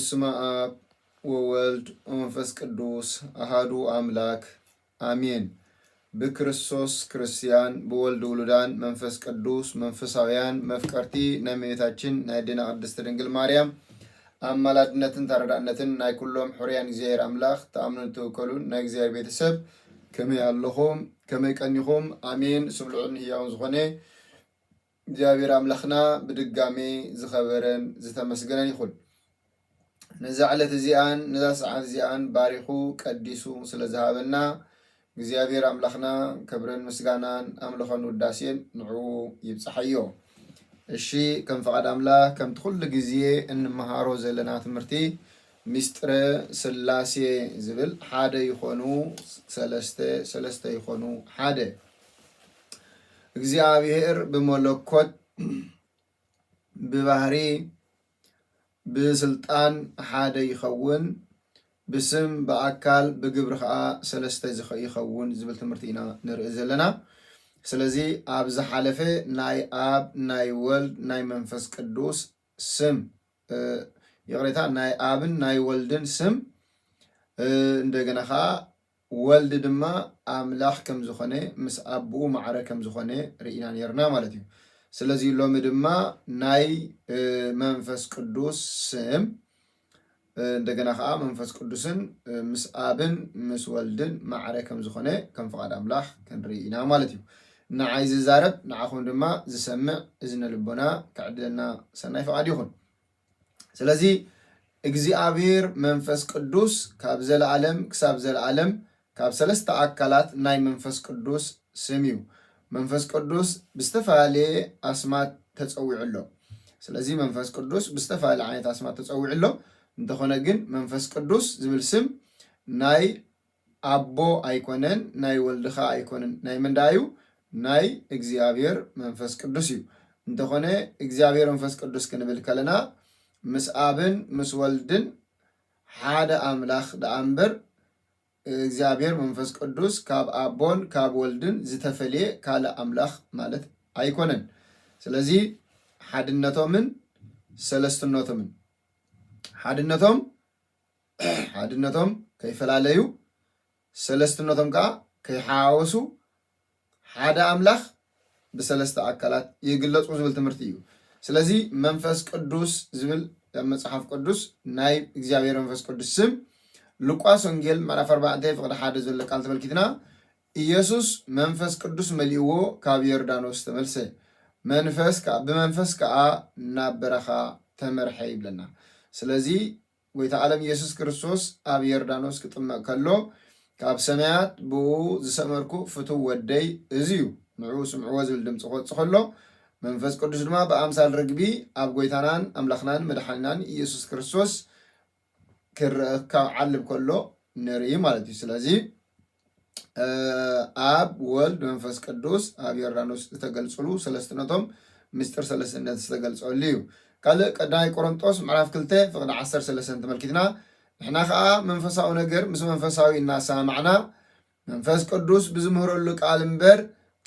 በስመ አብ ወወልድ ወመንፈስ ቅዱስ አሃዱ አምላክ አሜን። በክርስቶስ ክርስቲያን በወልድ ውሉዳን መንፈስ ቅዱስ መንፈሳውያን መፍቀርቲ ናይ እመቤታችን ናይ ድና ቅድስት ድንግል ማርያም አማላድነትን ተረዳእነትን ናይ ኩሎም ሕርያን እግዚአብሔር አምላክ ተአምኑ ተወከሉን ናይ እግዚአብሔር ቤተሰብ ከመይ ኣለኹም ከመይ ቀኒኹም አሜን። ስምልዑን ህያውን ዝኾነ እግዚአብሔር አምላክና ብድጋሜ ዝኸበረን ዝተመስገነን ይኹን። ነዛ ዕለት እዚአን ነዛ ሰዓት እዚአን ባሪኹ ቀዲሱ ስለዝሃበና እግዚአብሔር አምላክና ክብርን ምስጋናን አምልኾን ውዳሴን ንዑ ይብፅሐዮ። እሺ ከም ፈቃድ አምላክ ከም ኩሉ ግዜ እንመሃሮ ዘለና ትምህርቲ ሚስጥረ ስላሴ ዝብል ሓደ ይኾኑ ሰለስተ ይኾኑ ሓደ እግዚአብሔር በመለኮት በባህሪ በስልጣን ሓደ ይኸውን ብስም በአካል በግብር ከዓ ሰለስተ ይኸውን ዝብል ትምህርቲ ኢና ንርኢ ዘለና። ስለዚ ኣብ ዝሓለፈ ናይ አብ ናይ ወልድ ናይ መንፈስ ቅዱስ ስም ይቅሬታ ናይ አብን ናይ ወልድን ስም እንደገና ከዓ ወልድ ድማ አምላክ ከም ዝኾነ ምስ አብኡ ማዕረ ከም ዝኾነ ርኢና ነርና ማለት እዩ። ስለዚ ሎሚ ድማ ናይ መንፈስ ቅዱስ ስም እንደገና ከዓ መንፈስ ቅዱስን ምስ አብን ምስ ወልድን ማዕረ ከም ዝኾነ ከም ፈቃድ አምላክ ክንርኢ ኢና ማለት እዩ። ንዓይ ዝዛረብ ንዓኹም ድማ ዝሰምዕ እዝነ ልቦና ክዕድለና ሰናይ ፈቃድ ይኹን። ስለዚ እግዚአብሔር መንፈስ ቅዱስ ካብ ዘለዓለም ክሳብ ዘለዓለም ካብ ሰለስተ አካላት ናይ መንፈስ ቅዱስ ስም እዩ። መንፈስ ቅዱስ ብዝተፈላለየ አስማት ተፀዊዑ ኣሎ። ስለዚ መንፈስ ቅዱስ ብዝተፈላለየ ዓይነት አስማት ተፀዊዑ ኣሎ። እንተኾነ ግን መንፈስ ቅዱስ ዝብል ስም ናይ አቦ አይኮነን ናይ ወልድኻ አይኮነን ናይ መንዳዩ ናይ እግዚአብሔር መንፈስ ቅዱስ እዩ። እንተኾነ እግዚአብሔር መንፈስ ቅዱስ ክንብል ከለና ምስ አብን ምስ ወልድን ሓደ አምላክ ደኣ እምበር እግዚአብሔር መንፈስ ቅዱስ ካብ አቦን ካብ ወልድን ዝተፈልየ ካልእ አምላክ ማለት አይኮነን። ስለዚ ሓድነቶምን ሰለስትነቶምን ሓድነቶም ከይፈላለዩ ሰለስትነቶም ከዓ ከይሓዋወሱ ሓደ አምላክ ብሰለስተ አካላት ይግለጹ ዝብል ትምህርቲ እዩ። ስለዚ መንፈስ ቅዱስ ዝብል መጽሓፍ ቅዱስ ናይ እግዚአብሔር መንፈስ ቅዱስ ስም ሉቃስ ወንጌል ምዕራፍ 4 ፍቅዲ 1 ዘሎ ቃል ተመልኪትና ኢየሱስ መንፈስ ቅዱስ መሊእዎ ካብ ዮርዳኖስ ተመልሰ ብመንፈስ ከዓ ናብ በረኻ ተመርሐ ይብለና። ስለዚ ጎይታ ዓለም ኢየሱስ ክርስቶስ ኣብ ዮርዳኖስ ክጥመቕ ከሎ ካብ ሰማያት ብኡ ዝሰመርኩ ፍቱው ወደይ እዚ እዩ ንዑ ስምዕዎ ዝብል ድምፂ ክወፅእ ከሎ መንፈስ ቅዱስ ድማ ብኣምሳል ርግቢ ኣብ ጎይታናን ኣምላኽናን መድሓኒናን ኢየሱስ ክርስቶስ ክርከብ ዓልብ ከሎ ንርኢ ማለት እዩ። ስለዚ አብ ወልድ መንፈስ ቅዱስ ኣብ ዮርዳኖስ ዝተገልጽሉ ሰለስትነቶም ምስጢር ሰለስትነት ዝተገልጸሉ እዩ። ካልእ ቀዳማይ ቆሮንጦስ ምዕራፍ 2 ፍቅዲ 13 ተመልኪትና ንሕና ከዓ መንፈሳዊ ነገር ምስ መንፈሳዊ እናሰማዕና መንፈስ ቅዱስ ብዝምህረሉ ቃል እምበር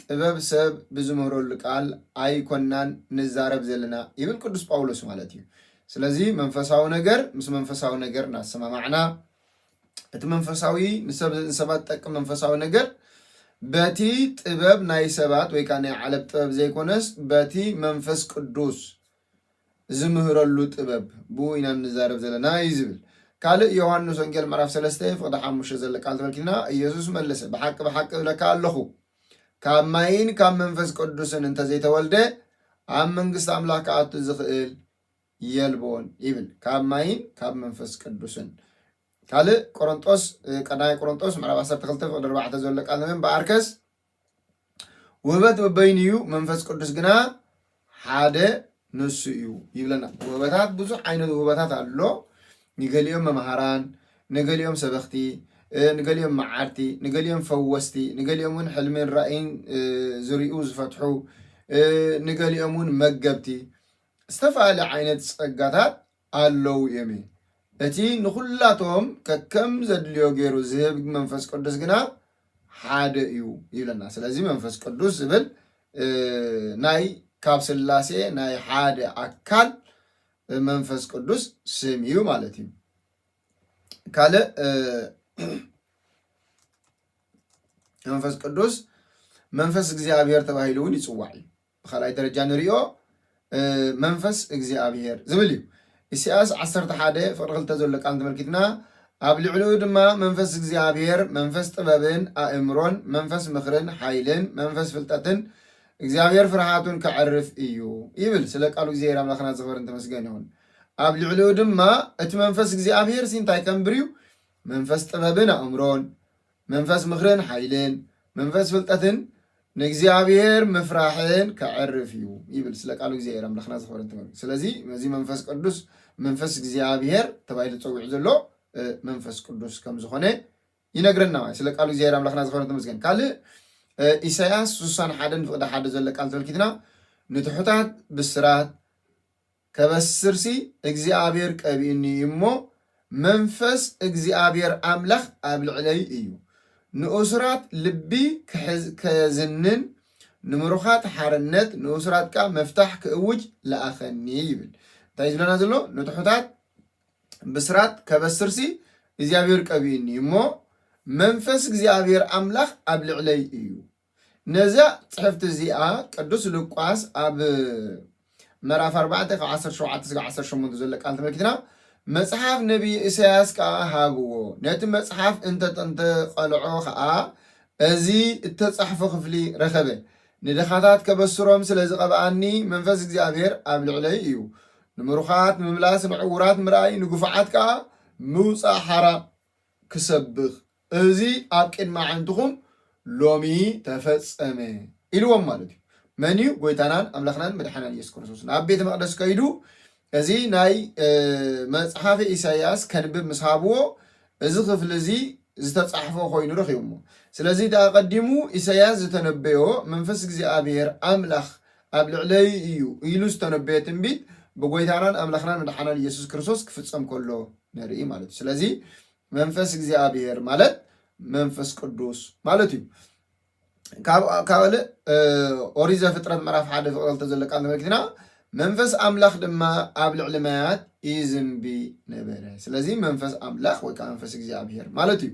ጥበብ ሰብ ብዝምህረሉ ቃል አይኮናን ንዛረብ ዘለና ይብል ቅዱስ ጳውሎስ ማለት እዩ። ስለዚ መንፈሳዊ ነገር ምስ መንፈሳዊ ነገር እናሰማማዕና እቲ መንፈሳዊ ንሰባት ጠቅም መንፈሳዊ ነገር በቲ ጥበብ ናይ ሰባት ወይ ከዓ ናይ ዓለም ጥበብ ዘይኮነስ በቲ መንፈስ ቅዱስ ዝምህረሉ ጥበብ ብኡ ኢና ንዛረብ ዘለና እዩ ዝብል። ካልእ ዮሃንስ ወንጌል ምዕራፍ 3 ፍቅዲ 5 ዘሎ ቃል ተመልኪትና ኢየሱስ መለሰ ብሓቂ ብሓቂ እብለካ ኣለኹ ካብ ማይን ካብ መንፈስ ቅዱስን እንተዘይተወልደ ኣብ መንግስቲ አምላክ ክኣቱ ዝኽእል የልቦን ይብል። ካብ ማይን ካብ መንፈስ ቅዱስን። ካልእ ቆሮንጦስ ቀዳማይ ቆሮንጦስ ምዕራፍ 12 ፍቅዲ 4 ዘሎ ቃል በኣርከስ ውህበት በበይን እዩ መንፈስ ቅዱስ ግና ሓደ ንሱ እዩ ይብለና። ውህበታት ብዙሕ ዓይነት ውህበታት ኣሎ። ንገሊኦም መምሃራን፣ ንገሊኦም ሰበኽቲ፣ ንገሊኦም መዓርቲ፣ ንገሊኦም ፈወስቲ፣ ንገሊኦም እውን ሕልምን ራእይን ዝርኡ ዝፈትሑ፣ ንገሊኦም እውን መገብቲ ዝተፈላለዩ ዓይነት ጸጋታት ኣለው እዮም። እቲ ንኩላቶም ከከም ዘድልዮ ገይሩ ዝህብ መንፈስ ቅዱስ ግና ሓደ እዩ ይብለና። ስለዚ መንፈስ ቅዱስ ዝብል ናይ ካብ ስላሴ ናይ ሓደ አካል መንፈስ ቅዱስ ስም እዩ ማለት እዩ ካልእ መንፈስ ቅዱስ መንፈስ እግዚአብሔር ተባሂሉ እውን ይጽዋዕ እዩ ብኻልኣይ ደረጃ ንሪኦ መንፈስ እግዚአብሔር ዝብል እዩ ኢሳይያስ 11 ፍቅሪ 2 ዘሎ ቃል ተመልኪትና ኣብ ልዕሊኡ ድማ መንፈስ እግዚአብሔር መንፈስ ጥበብን ኣእምሮን መንፈስ ምክርን ሓይልን መንፈስ ፍልጠትን እግዚአብሔር ፍርሃቱን ከዕርፍ እዩ ይብል ስለ ቃሉ እግዚአብሔር ኣምላኽና ዝኽበርን ተመስገን ይሁን ኣብ ልዕሊኡ ድማ እቲ መንፈስ እግዚአብሔር እንታይ ከንብር እዩ መንፈስ ጥበብን ኣእምሮን መንፈስ ምክርን ሓይልን መንፈስ ፍልጠትን ንእግዚአብሔር ምፍራሕን ከዕርፍ እዩ ይብል ስለ ቃሉ እግዚአብሔር ኣምላኽና ዝኽበርን ተመስገን ስለዚ እዚ መንፈስ ቅዱስ መንፈስ እግዚአብሔር ተባሂሉ ዝፅውዕ ዘሎ መንፈስ ቅዱስ ከም ዝኾነ ይነግረና ስለ ቃሉ እግዚአብሔር ኣምላኽና ዝኽበርን ተመስገን ካልእ ኢሳይያስ 61:1 ዘሎ ቃል ተመልኪትና ንትሑታት ብስራት ከበስርሲ እግዚአብሔር ቀቢእኒ እሞ መንፈስ እግዚአብሔር ኣምላኽ ኣብ ልዕለይ እዩ ንኡስራት ልቢ ከዝንን ንምሩኻት ሓርነት ንኡስራት ካ መፍታሕ ክእውጅ ለኣኸኒ ይብል እንታይ ዝብለና ዘሎ ንትሑታት ብስራት ከበስርሲ እግዚአብሔር ቀቢእኒ እሞ መንፈስ እግዚአብሔር ኣምላኽ ኣብ ልዕለይ እዩ ነዛ ጽሕፍቲ እዚኣ ቅዱስ ሉቃስ ኣብ ምዕራፍ 4:17-18 ዘሎ ቃል ተመልኪትና መጽሓፍ ነቢይ ኢሳይያስ ከዓ ሃብዎ ነቲ መጽሓፍ እንተቐልዖ ከዓ እዚ እተጻሕፈ ክፍሊ ረኸበ ንድኻታት ከበስሮም ስለ ዝቐብኣኒ መንፈስ እግዚአብሔር ኣብ ልዕለይ እዩ ንምሩኻት ምምላስ ንዕውራት ምርኣይ ንጉፋዓት ከዓ ምውፃእ ሓራ ክሰብኽ እዚ ኣብ ቅድሚ ዓንትኹም ሎሚ ተፈጸመ ኢልዎም ማለት እዩ መን እዩ ጎይታናን ኣምላኽናን መድሓናን ኢየሱስ ክርስቶስ ናብ ቤተ መቅደስ ከይዱ እዚ ናይ መጽሓፈ ኢሳይያስ ከንብብ ምስ ሃብዎ እዚ ክፍሊ እዚ ዝተጻሕፈ ኮይኑ ረኺቦሞ ስለዚ ተቐዲሙ ኢሳይያስ ዝተነበዮ መንፈስ እግዚአብሔር ኣምላኽ ኣብ ልዕለይ እዩ ኢሉ ዝተነበየ ትንቢት ብጎይታናን ኣምላኽናን መድሓናን ኢየሱስ ክርስቶስ ክፍጸም ከሎ ንርኢ ማለት እዩ ስለዚ መንፈስ እግዚአብሔር ማለት መንፈስ ቅዱስ ማለት እዩ ካልእ ኦሪት ዘፍጥረት ምዕራፍ 1:2 ዘሎ ቃል ተመልኪትና መንፈስ ኣምላኽ ድማ ኣብ ልዕሊ ማያት ይዝንቢ ነበረ ስለዚ መንፈስ ኣምላኽ ወይ ከዓ መንፈስ እግዚአብሔር ማለት እዩ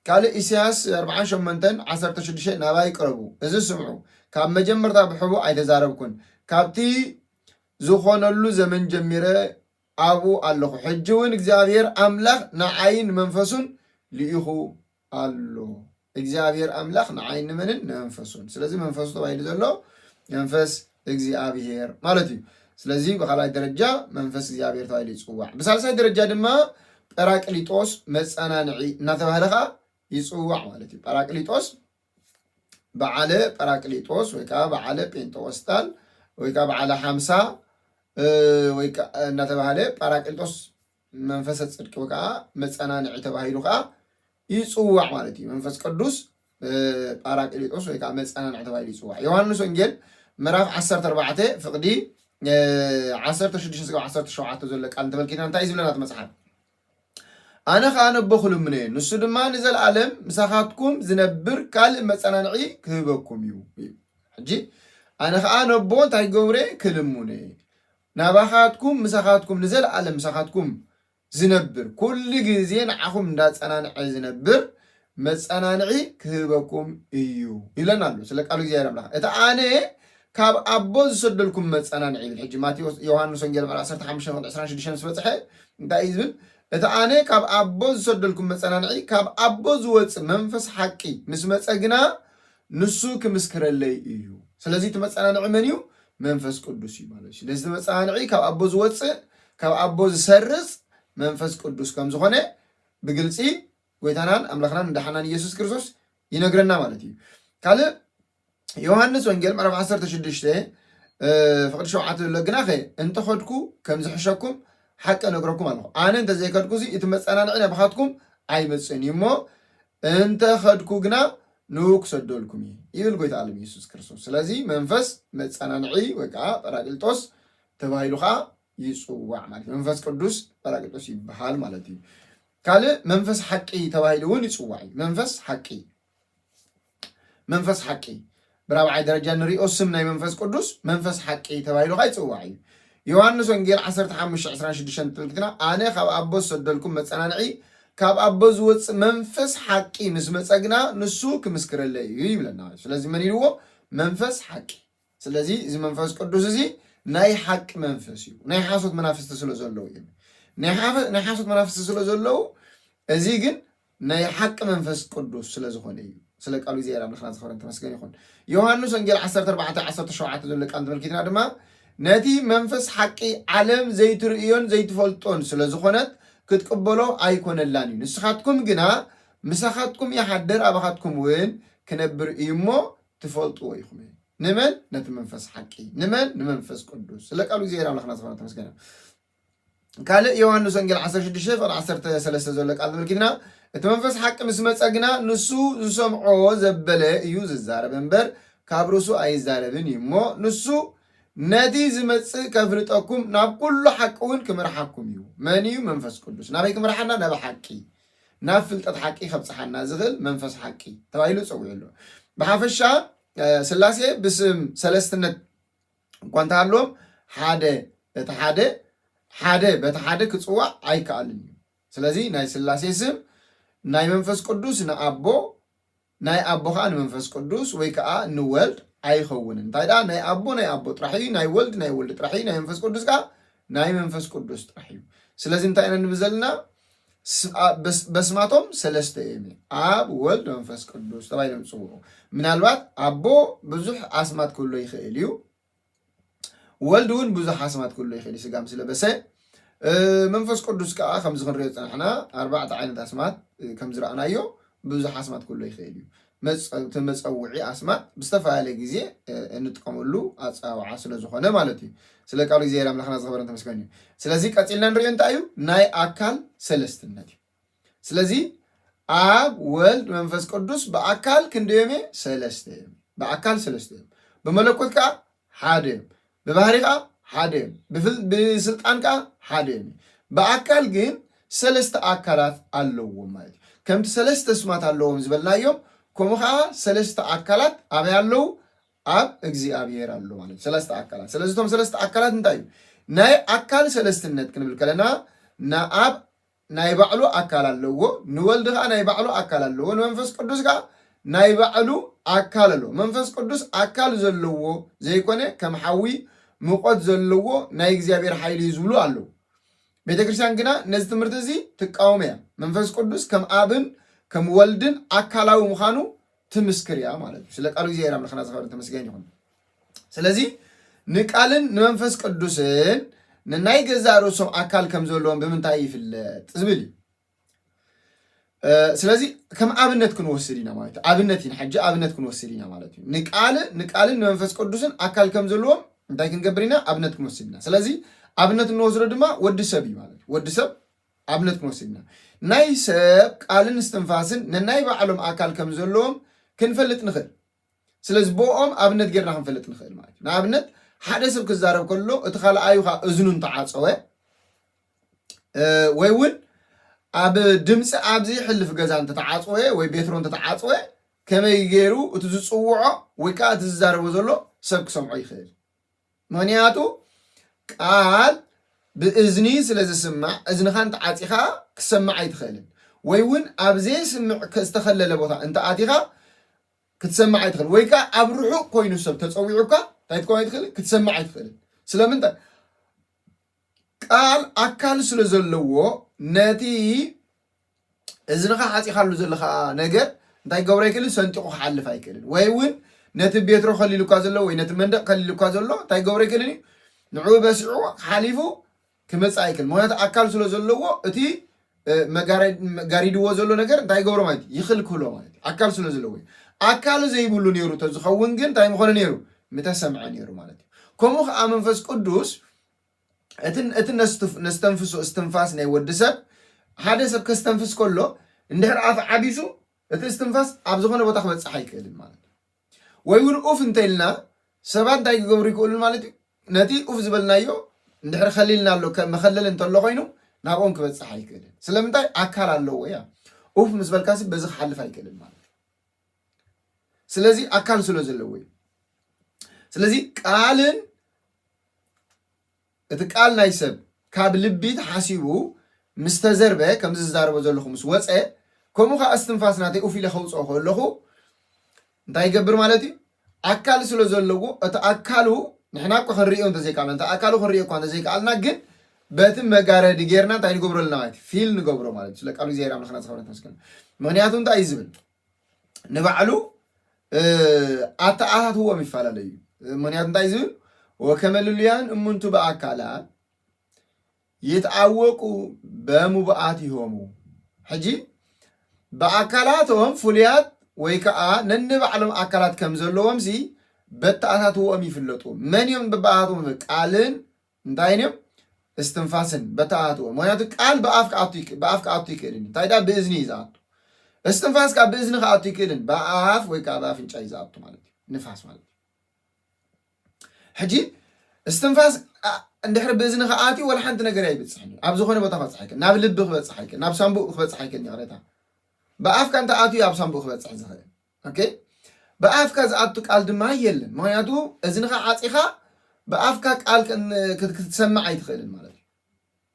ካልእ ኢሳይያስ 48:16 ናባይ ቅረቡ እዚ ስምዑ ካብ መጀመርታ ብሕቡእ ኣይተዛረብኩን ካብቲ ዝኾነሉ ዘመን ጀሚረ ኣብኡ ኣለኹ ሕጂ እውን እግዚአብሔር ኣምላኽ ንዓይን መንፈሱን ልኢኹ ኣሎ እግዚአብሔር ኣምላኽ ንዓይን መንን ንመንፈሱን ስለዚ መንፈሱ ተባሂሉ ዘሎ መንፈስ እግዚአብሔር ማለት እዩ ስለዚ ብኻልኣይ ደረጃ መንፈስ እግዚአብሔር ተባሂሉ ይጽዋዕ ብሳልሳይ ደረጃ ድማ ጰራቅሊጦስ መጸናንዒ እናተባህለ ከዓ ይጽዋዕ ማለት እዩ ጰራቅሊጦስ በዓለ ጰራቅሊጦስ ወይ ከዓ በዓለ ጴንጤቆስጣል ወይ ከዓ በዓለ 50 ወይ ከዓ እናተባህለ ጰራቅሊጦስ መንፈስ ጽድቂ ወይ ከዓ መጸናንዒ ተባሂሉ ከዓ ይጽዋዕ ማለት እዩ መንፈስ ቅዱስ ጰራቅሊጦስ ወይ ከዓ መጸናንዒ ተባሂሉ ይጽዋዕ ዮሐንስ ወንጌል ምዕራፍ 14 ፍቅዲ 16-17 ዘሎ ቃል ተመልኪትና እንታይ ዝብለና መጽሓፍ ኣነ ከዓ ነቦ ክልሙነ ንሱ ድማ ንዘለዓለም ምሳኻትኩም ዝነብር ካልእ መጸናንዒ ክህበኩም እዩ ሕጂ ኣነ ከዓ ነቦ እንታይ ገብረ ክልሙነ ናባኻትኩም ምሳኻትኩም ንዘለዓለም ምሳኻትኩም ዝነብር ኩሉ ግዜ ንዓኹም እንዳጸናንዐ ዝነብር መጸናንዒ ክህበኩም እዩ ይብለና ኣሎ ስለ ቃሉ እግዚአብሔር ኣምላኽ እቲ ኣነ ካብ ኣቦ ዝሰደልኩም መጸናንዒ ይብል ሕጂ ማቴዎስ ዮሐንስ ወንጌል ምዕራፍ 15:26 ዝበፅሐ እንታይ እዩ ዝብል እቲ ኣነ ካብ ኣቦ ዝሰደልኩም መጸናንዒ ካብ ኣቦ ዝወፅእ መንፈስ ሓቂ ምስ መጸግና ንሱ ክምስክረለይ እዩ ስለዚ እቲ መጸናንዒ መን እዩ መንፈስ ቅዱስ እዩ ማለት እዩ ስለዚ እቲ መጸናንዒ ካብ ኣቦ ዝወፅእ ካብ ኣቦ ዝሰርጽ መንፈስ ቅዱስ ከም ዝኾነ ብግልፂ ጎይታናን ኣምላኽናን መድሓናን ኢየሱስ ክርስቶስ ይነግረና ማለት እዩ ካልእ ዮሐንስ ወንጌል ምዕራፍ 16 ፍቅዲ 7 ዘሎ ግናኸ እንተኸድኩ ከም ዝሕሸኩም ሓቂ ነግረኩም ኣለኹ ኣነ እንተዘይከድኩ እቲ መጸናንዒ ናባኻትኩም ኣይመፅእን እዩ እሞ እንተኸድኩ ግና ንኡ ክሰደልኩም እዩ ይብል ጎይታ ዓለም ኢየሱስ ክርስቶስ ስለዚ መንፈስ መጸናንዒ ወይ ከዓ ጰራቅሊጦስ ተባሂሉ ከዓ ይጽዋዕ ማለት እዩ መንፈስ ቅዱስ ጰራቅሊጦስ ይበሃል ማለት እዩ ካልእ መንፈስ ሓቂ ተባሂሉ እውን ይጽዋዕ እዩ መንፈስ ሓቂ ብራብዓይ ደረጃ ንሪኦ ስም ናይ መንፈስ ቅዱስ መንፈስ ሓቂ ተባሂሉ ከዓ ይጽዋዕ እዩ ዮሐንስ ወንጌል 15:26 ተልክትና ኣነ ካብ ኣቦ ሰደልኩም መጸናንዒ ካብ ኣቦ ዝወፅእ መንፈስ ሓቂ ምስ መጸግና ንሱ ክምስክረለይ እዩ ይብለና። ስለዚ መን ኢልዎ መንፈስ ሓቂ። ስለዚ እዚ መንፈስ ቅዱስ እዚ ናይ ሓቂ መንፈስ እዩ። ናይ ሓሶት መናፍስቲ ስለ ዘለዎ እዩ። ናይ ሓሶት መናፍስቲ ስለ ዘለዎ እዚ ግን ናይ ሓቂ መንፈስ ቅዱስ ስለ ዝኾነ እዩ። ስለ ቃሉ እግዚአብሔር አምላክና ዝኸበረን ተመስገን ይኹን። ዮሐንስ ወንጌል 14:17 ዘሎ ቃል ተመልኪትና ድማ ነቲ መንፈስ ሓቂ ዓለም ዘይትርእዮን ዘይትፈልጦን ስለ ዝኾነት ክትቅበሎ ኣይኮነላን እዩ። ንስኻትኩም ግና ምሳኻትኩም ይሓድር ኣባኻትኩም እውን ክነብር እዩ እሞ ትፈልጥዎ ኢኹም። ንመን? ነቲ መንፈስ ሓቂ። ንመን? ንመንፈስ ቅዱስ። ስለ ቃሉ እግዚአብሔር አምላክና ዝኸበረን ተመስገን። ካልእ ዮሐንስ ወንጌል 16:13 ዘሎ ቃል ተመልኪትና እቲ መንፈስ ሓቂ ምስ መጸግና ንሱ ዝሰምዖ ዘበለ እዩ ዝዛረብ እምበር ካብ ርእሱ ኣይዛረብን እዩ እሞ ንሱ ነቲ ዝመጽእ ከፍልጠኩም ናብ ኩሉ ሓቂ እውን ክምርሓኩም እዩ። መን እዩ? መንፈስ ቅዱስ። ናበይ ክምርሓና? ናብ ሓቂ፣ ናብ ፍልጠት ሓቂ ከብፅሓና ዝኽእል መንፈስ ሓቂ ተባሂሉ ፀውዑ ኣሎ። ብሓፈሻ ስላሴ ብስም ሰለስትነት እኳ እንተሃለዎም ሓደ በቲ ሓደ ክፅዋዕ ኣይከኣልን እዩ። ስለዚ ናይ ስላሴ ስም ናይ መንፈስ ቅዱስ ንኣቦ፣ ናይ ኣቦ ከዓ ንመንፈስ ቅዱስ ወይ ከዓ ንወልድ ኣይኸውንን። እንታይ ዳ? ናይ ኣቦ ጥራሕ እዩ፣ ናይ ወልድ ጥራሕ እዩ፣ ናይ መንፈስ ቅዱስ ከዓ ናይ መንፈስ ቅዱስ ጥራሕ እዩ። ስለዚ እንታይ ኢና ንብል ዘለና? በስማቶም ሰለስተ እዮም፣ ኣብ፣ ወልድ፣ መንፈስ ቅዱስ ተባሂሎም ይፅውዑ። ምናልባት ኣቦ ብዙሕ ኣስማት ክህሎ ይኽእል እዩ፣ ወልድ እውን ብዙሕ ኣስማት ክህሎ ይኽእል እዩ ስጋ ምስ ለበሰ። መንፈስ ቅዱስ ከዓ ከምዚ ክንሪኦ ፀናሕና 4 ዓይነት ኣስማት ከም ዝረኣናዮ ብዙሕ ኣስማት ክህሎ ይኽእል እዩ። መፀውዒ ኣስማት ብዝተፈላለየ ግዜ እንጥቀመሉ ኣፀዋውዓ ስለ ዝኾነ ማለት እዩ። ስለ ቃሉ እግዚአብሔር አምላክና ዝኸበረን ተመስገን እዩ። ስለዚ ቀፂልና ንሪኦ እንታይ እዩ? ናይ ኣካል ሰለስትነት እዩ። ስለዚ ኣብ፣ ወልድ፣ መንፈስ ቅዱስ ብኣካል ክንደዮም? ሰለስተ እዮም። ብኣካል ሰለስተ እዮም። ብመለኮት ከዓ ሓደ እዮም። ብባህሪ ከዓ ሓደ እዮም። ብስልጣን ከዓ ሓደ እዮም። ብኣካል ግን ሰለስተ ኣካላት ኣለዎም ማለት እዩ። ከምቲ ሰለስተ ስማት ኣለዎም ዝበልናዮም ከምኡ ከዓ ሰለስተ ኣካላት ኣበይ ኣለዉ? ኣብ እግዚአብሔር ኣሎ ማለት እዩ። ሰለስተ ኣካላት። ስለዚ እቶም ሰለስተ ኣካላት እንታይ እዩ? ናይ ኣካል ሰለስትነት ክንብል ከለና ንኣብ ናይ ባዕሉ ኣካል ኣለዎ፣ ንወልድ ከዓ ናይ ባዕሉ ኣካል ኣለዎ፣ ንመንፈስ ቅዱስ ከዓ ናይ ባዕሉ ኣካል ኣለዎ። መንፈስ ቅዱስ ኣካል ዘለዎ ዘይኮነ ከም ሓዊ ሙቆት ዘለዎ ናይ እግዚአብሔር ሓይሊ ዝብሉ ኣለዉ። ቤተክርስቲያን ግና ነዚ ትምህርቲ እዚ ትቃወም እያ። መንፈስ ቅዱስ ከም ኣብን ከም ወልድን ኣካላዊ ምዃኑ ትምስክር እያ ማለት እዩ። ስለ ቃሉ እግዚአብሔር አምላክና ዝኸበረን ተመስገን ይኹን። ስለዚ ንቃልን ንመንፈስ ቅዱስን ንናይ ገዛ ርእሶም ኣካል ከም ዘለዎም ብምንታይ ይፍለጥ ዝብል እዩ። ስለዚ ከም ኣብነት ክንወስድ ኢና ማለት እዩ። ኣብነት ኢና ሕጂ ኣብነት ክንወስድ ኢና ማለት እዩ። ንቃልን ንመንፈስ ቅዱስን ኣካል ከም ዘለዎም እንታይ ክንገብር ኢና? ኣብነት ክንወስድ ኢና። ስለዚ ኣብነት እንወስዶ ድማ ወዲ ሰብ እዩ ማለት እዩ። ወዲ ሰብ ኣብነት ክንወስድ ኢና። ናይ ሰብ ቃልን እስትንፋስን ነናይ ባዕሎም ኣካል ከም ዘለዎም ክንፈልጥ ንኽእል። ስለዚ ብኦም ኣብነት ጌርና ክንፈልጥ ንኽእል ማለት እዩ። ንኣብነት ሓደ ሰብ ክዛረብ ከሎ እቲ ካልኣዩ ከዓ እዝኑ እንተዓፀወ ወይ እውን ኣብ ድምፂ ኣብዚ ሕልፍ ገዛ እንተተዓፀወ ወይ ቤትሮ እንተተዓፀወ ከመይ ገይሩ እቲ ዝፅውዖ ወይ ከዓ እቲ ዝዛረቦ ዘሎ ሰብ ክሰምዖ ይኽእል። ምክንያቱ ቃል ብእዝኒ ስለ ዝስማዕ እዝንኻ እንተዓፂኻ ክሰማዕ ኣይትኽእልን። ወይ እውን ኣብ ዘይስምዕ ዝተኸለለ ቦታ እንተኣቲኻ ክትሰማዕ ኣይትኽእልን። ወይ ከዓ ኣብ ርሑቕ ኮይኑ ሰብ ተፀዊዑካ እንታይ ትከውን ኣይትኽእልን? ክትሰማዕ ኣይትኽእልን። ስለምንታይ? ቃል ኣካል ስለ ዘለዎ ነቲ እዝንኻ ዓፂኻሉ ዘለኻ ነገር እንታይ ገብሮ ኣይክእልን? ሰንጢቑ ክሓልፍ ኣይክእልን። ወይ እውን ነቲ ቤትሮ ከሊሉካ ዘሎ ወይ ነቲ መንደቕ ከሊሉካ ዘሎ እንታይ ገብሮ ኣይክእልን? ንዑ በሲዑ ሓሊፉ ክመፅእ ኣይክእልን። ምክንያቱ ኣካል ስለ ዘለዎ እቲ ጋሪድዎ ዘሎ ነገር እንታይ ገብሮ ማለት እዩ? ይኽልክሎ ማለት እዩ። ኣካል ስለ ዘለዎ ኣካል ዘይብሉ ነይሩ ተዝኸውን ግን እንታይ ምኾነ ነይሩ? ምተሰምዐ ነይሩ ማለት እዩ። ከምኡ ከዓ መንፈስ ቅዱስ እቲ ነስተንፍሶ እስትንፋስ ናይ ወዲ ሰብ ሓደ ሰብ ከስተንፍስ ከሎ እንድሕር ኣፍ ዓቢሱ እቲ እስትንፋስ ኣብ ዝኾነ ቦታ ክበፅሕ ኣይክእልን ማለት እዩ። ወይ እውን ኡፍ እንተኢልና ሰባት እንታይ ክገብሩ ይክእሉን ማለት እዩ? ነቲ ኡፍ ዝበልናዮ እንድሕር ከሊልና ኣሎ መኸለል እንተሎ ኮይኑ ናብኦም ክበፅሕ ኣይክእልን። ስለምንታይ? ኣካል ኣለዎ እያ። ኡፍ ምስ በልካሲ በዚ ክሓልፍ ኣይክእልን ማለት እዩ። ስለዚ ኣካል ስለ ዘለዎ እዩ። ስለዚ ቃልን اتقال نايسب كاب لبيت حاسيبو مستزربه كم زاربو زلخو مس وصه كومو خا استنفاس ناتي او في لخوصو خلخو انت يقبر مالتي اكل سلو زلغو اتاكلو نحنا كو خريو انت زي قال انت اكلو خريو كو انت زي قالنا ግን በትም መጋረድ ጌርና ታይ ንገብረልና ማለት ፊል ንገብሮ ማለት ስለቃሉ ዚያራ ምንخنا ጽፈረን ተስከን ምክንያቱም ታይ ዝብል ንባዕሉ አታአሃት ሁወ የሚፋላለዩ ምክንያቱም ታይ ዝብል ወከመልልያን እሙንቱ በአካላት ይታወቁ በሙባአት ይሆሙ ሕጂ በአካላቶም ፉልያት ወይ ከአ ነንባዕሎም አካላት ከምዘለዎም ሲ በተአታት ሁወም ይፍለጡ መንዮም በባአቶም ቃልን እንታይንም استنفاسن بتاعته ما ياتو قال بافك اعطي كيلن تايدا باذني يزات استنفاس كا باذن اعطي كيلن باف وي كا باف انچا يزات ማለት نفاس ማለት حجي استنفاس اندحر باذن اعطي ولا حنت ነገር يبصحني ابزو خونه بتا بصحك ناب لب بصحك ناب سامبو بصحك نيرتا باف كانت اعطي اب سامبو بصح زخه اوكي باف كاز اعطي قال دما يلن ما ياتو اذنها عاصيخا بافكا قال كتسمع يتخيل ማለት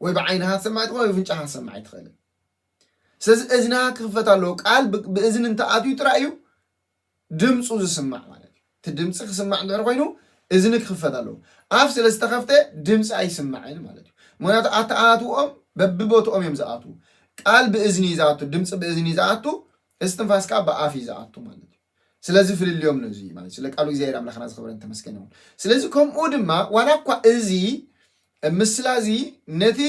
ወይ بعينها سمعت ወይ ፍንጫها سمع يتخيل ስለዚ እዝናha ክፈታለው ቃል በእዝን እንተ አቱ ይጥራዩ ድምጹ ዝስማዕ ማለት ትድምጽ ክስማዕ እንደር ኮይኑ እዝን ክፈታለው አፍ ስለስተኸፍተ ድምጽ አይስማዕን ማለት ምክንያቱ አታአቱኦም በብቦቶም የምዛአቱ ቃል በእዝን ይዛቱ ድምጽ በእዝን ይዛቱ እስትንፋስካ በአፍ ይዛቱ ማለት ስለዚህ ፍልልዮም ነው እዚ ማለት ስለቃሉ እግዚአብሔር አምላክና ዝኸበረን ተመስገን ነው ስለዚህ ከምኡ ድማ ዋላኳ እዚ ምስላዚ ነቲ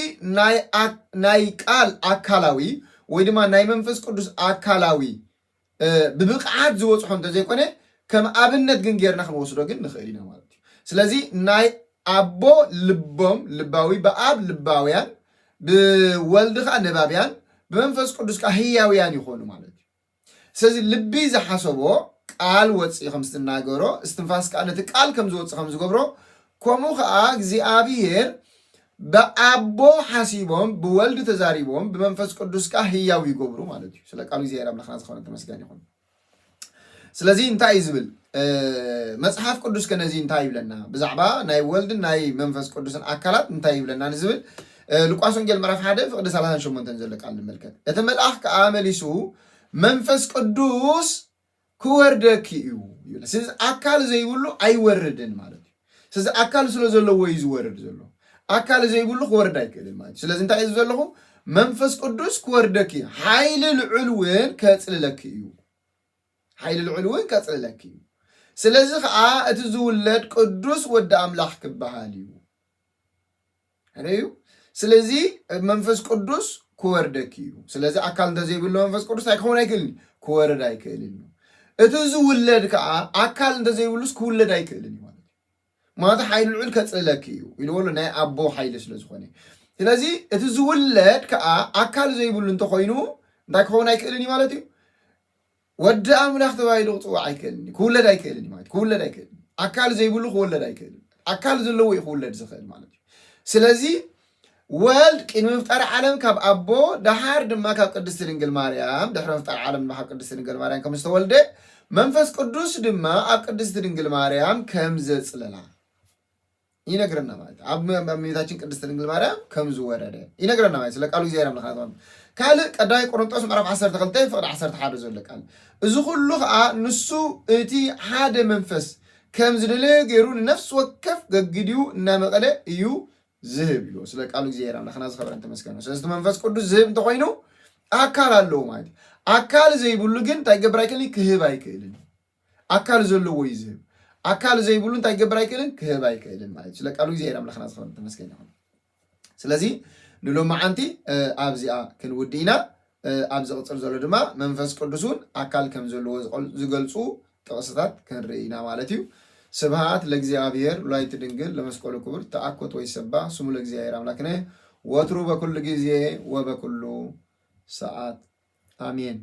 ናይ ቃል አካላዊ ወይ ድማ ናይ መንፈስ ቅዱስ አካላዊ ብብቅዓት ዝወጽሖ እንተዘይኮነ ከም አብነት ግን ጌርና ክንወስዶ ግን ንኽእል ኢና ማለት እዩ ስለዚህ ናይ አቦ ልቦም ልባዊ በአብ ልባውያን ብወልድኻ ነባብያን በመንፈስ ቅዱስ ካ ህያውያን ይኾኑ ማለት እዩ ስለዚህ ልቢ ዝሓሰቦ ቃል ወጽ ከምስትናገሮ استنفاس ቃልነት ቃል ከም ዝወጽ ከም ዝገብሮ ኮሙ ኸአ እግዚአብሔር በአቦ ሐሲቦም በወልድ ተዛሪቦም በመንፈስ ቅዱስ ካ ህያው ይገብሩ ማለት እዩ ስለ ቃሉ እግዚአብሔር አምላክና ዝኸነ ተመስገን ይሁን ስለዚህ እንታይ ዝብል መጽሐፍ ቅዱስ ከነዚህ እንታይ ይብለና በዛዕባ ናይ ወልድ ናይ መንፈስ ቅዱስን አካላት እንታይ ይብለና ዝብል ሉቃስ ወንጌል ምዕራፍ 1 ፍቅድ 38 ዘለቃል እንመልከት እተመልአክ ከአመሊሱ መንፈስ ቅዱስ ኩወርደክ እዩ ይላል ስለዚህ አካል ዘይብሉ አይወርድን ማለት እዩ ስለዚህ አካል ስለዘለው ወይ ዝወርድ ዘሎ አካል ዘይብሉ ኩወርድ አይከልን ማለት ስለዚህ እንታይ ዘለኹ መንፈስ ቅዱስ ኩወርደክ ኃይል ልዑልውን ከጽልለክ እዩ ኃይል ልዑልውን ከጽልለክ እዩ ስለዚህ ኸአ እቲ ዝውለድ ቅዱስ ወደ አምላክ ክበሃል እዩ አረዩ ስለዚህ መንፈስ ቅዱስ ኩወርደክ እዩ ስለዚህ አካል እንደዘይብሉ መንፈስ ቅዱስ አይኮን አይከልን ኩወርድ አይከልን እቲ ዝውለድ ከዓ አካል እንደዘይብሉስ ኩውለድ አይከልን ማለት ኃይል ልዑል ከጽልለክ እዩ ይልወሉ ናይ አቦ ኃይል ስለዝኾነ ስለዚህ እቲ ዝውለድ ከዓ አካል ዘይብሉ እንተኮይኑ እንታይ ክኸውን አይከልን ማለት እዩ ወደ አምላክ ተባይሉ ጽዋዕ አይከልን ኩውለድ አይከልን ማለት ኩውለድ አይከልን አካል ዘይብሉ ኩውለድ አይከልን አካል ዘለዎ ይኩውለድ ዝኽእል ማለት እዩ ስለዚህ ወልድ ቅድሚ ምፍጣር ዓለም ካብ አቦ ዳሃር ድማ ካብ ቅድስት ድንግል ማርያም ድሕሪ ምፍጣር ዓለም ካብ ቅድስት ድንግል ማርያም ከም ዝተወልደ መንፈስ ቅዱስ ድማ ኣብ ቅድስት ድንግል ማርያም ከም ዘጽለላ ይነግረና ማለት ኣብ እመቤታችን ቅድስት ድንግል ማርያም ከም ዝወረደ ይነግረና ማለት ስለቃሉ እግዚአብሔር አምላክና ካልእ ቀዳማይ ቆሮንጦስ ምዕራፍ 12 ፍቅዲ 11 ዘሎ ቃል እዚ ኩሉ ከዓ ንሱ እቲ ሓደ መንፈስ ከም ዝደለየ ገይሩ ነፍስ ወከፍ ገግዲው እናመቐለ እዩ ዝህብ ይሉ ስለቃሉ እግዚአብሔር አምላክና ዝኸበረን ተመስገን ነው ስለዚህ መንፈስ ቅዱስ ዝህብ እንተኮይኑ አካል አለው ማለት አካል ዘይብሉ ግን ታይገብር አይከልን ክህብ አይከልን አካል ዘለዎ ይዝህብ አካል ዘይብሉ ታይገብር አይከልን ክህብ አይከልን ማለት ስለቃሉ እግዚአብሔር አምላክና ዝኸበረን ተመስገን ነው ስለዚህ ንሎም ማዓንቲ ኣብዚኣ ክንውዲና ኣብ ዝቕፅል ዘሎ ድማ መንፈስ ቅዱስን አካል ከም ዘለዎ ዝገልጹ ጥቕስታት ክንርኢና ማለት እዩ ስብሐት ለእግዚአብሔር ወላዲተ ድንግል ለመስቀሉ ክቡር ተአኮት ወይሰባ ስሙ ለእግዚአብሔር አምላክነ ወትሩ በኩሉ ጊዜ ወበኩሉ ሰዓት አሜን